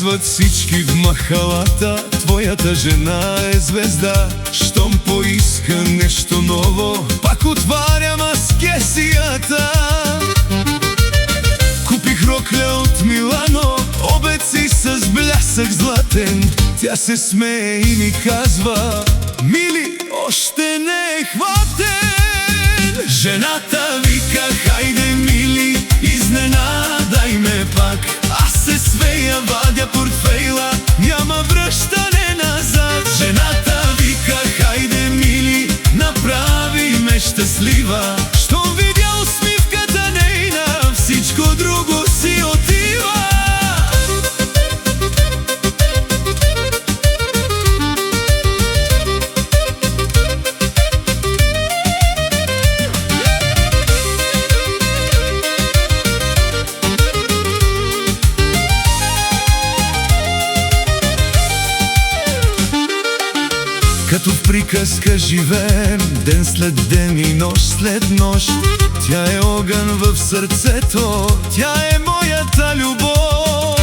Казват всички в махалата, твоята жена е звезда. Щом поиска нещо ново, пак отварям аз кесията. Купих рокля от Милано, обеци с блясък златен. Тя се смее и ми казва: мили, още не е хватен. Жената вика: хайде, мили, изненадай ме пак. Аз се смея, вадя портфейла, няма връщане назад. Жената вика: хайде, мили, направи ме щастлива. Щом видя усмивката нейна, всичко друго си отива. Като в приказка живеем, ден след ден и нощ след нощ. Тя е огън в сърцето, тя е моята любов.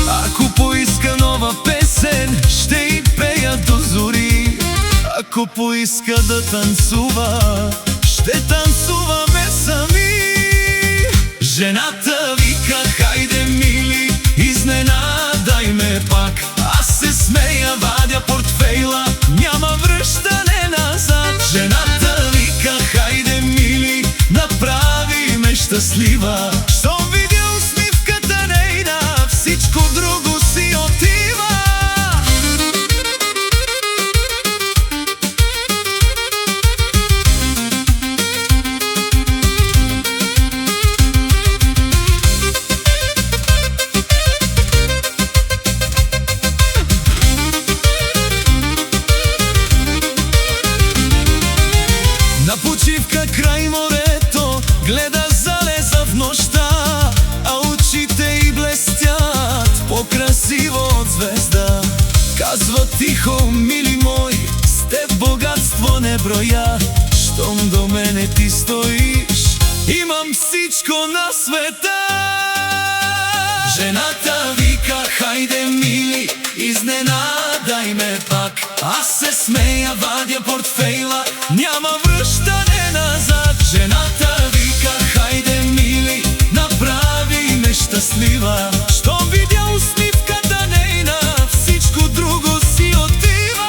Ако поиска нова песен, ще й пея до зори. Ако поиска да танцува, ще танцуваме сами. Жената вика: хайде, мили, изненадай ме пак. Аз се смея, вадя портфейла, няма връщане назад. Жената вика: хайде, мили, направи ме щастлива. Щом видя усмивката нейна, всичко друго си отива. На почивка край морето гледа залеза в нощта, а очите й блестят по-красиво от звезда. Казва тихо: мили мой, с теб богатство не броя. Щом до мене ти стоиш, имам всичко на света. Жената вика: хайде, мили, изненадай ме пак. Аз се смея, вадя портфейла, няма връщане назад. Жената вика: хайде, мили, направи ме щастлива. Щом видя усмивката нейна, всичко друго си отива.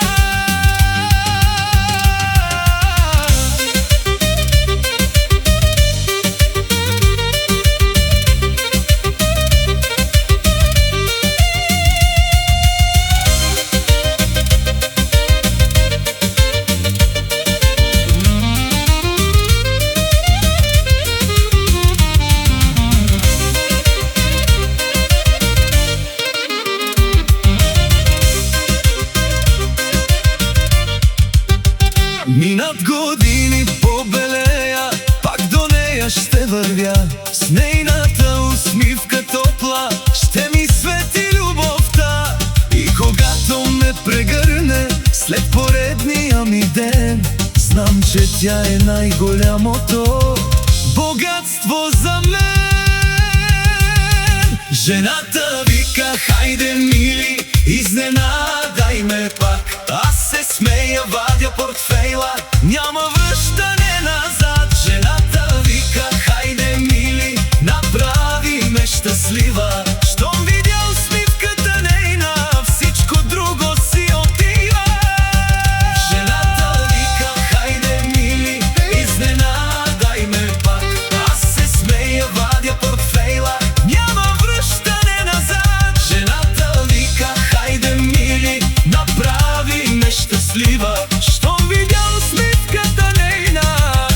Минат години, побелея, пак до нея ще вървя. С нейната усмивка топла ще ми свети любовта. И когато ме прегърне след поредния ми ден, знам, че тя е най-голямото богатство за мен. Жената вика: хайде, мили, изненадай ме пак. Аз се смея, вадя портфейла, няма връщане назад. Жената вика: хайде, мили, направи ме щастлива. Щом видя усмивката нейна, всичко друго си отива. Жената вика: хайде, мили, изненадай ме пак. Аз се смея, вадя портфейла, няма връщане назад. Жената вика: хайде, мили, направи ме щастлива. Щом видя усмивката нейна,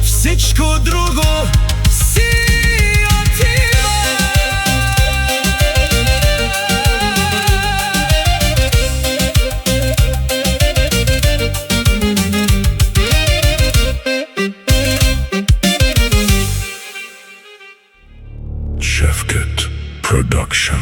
всичко друго си отива. Shefkat Production.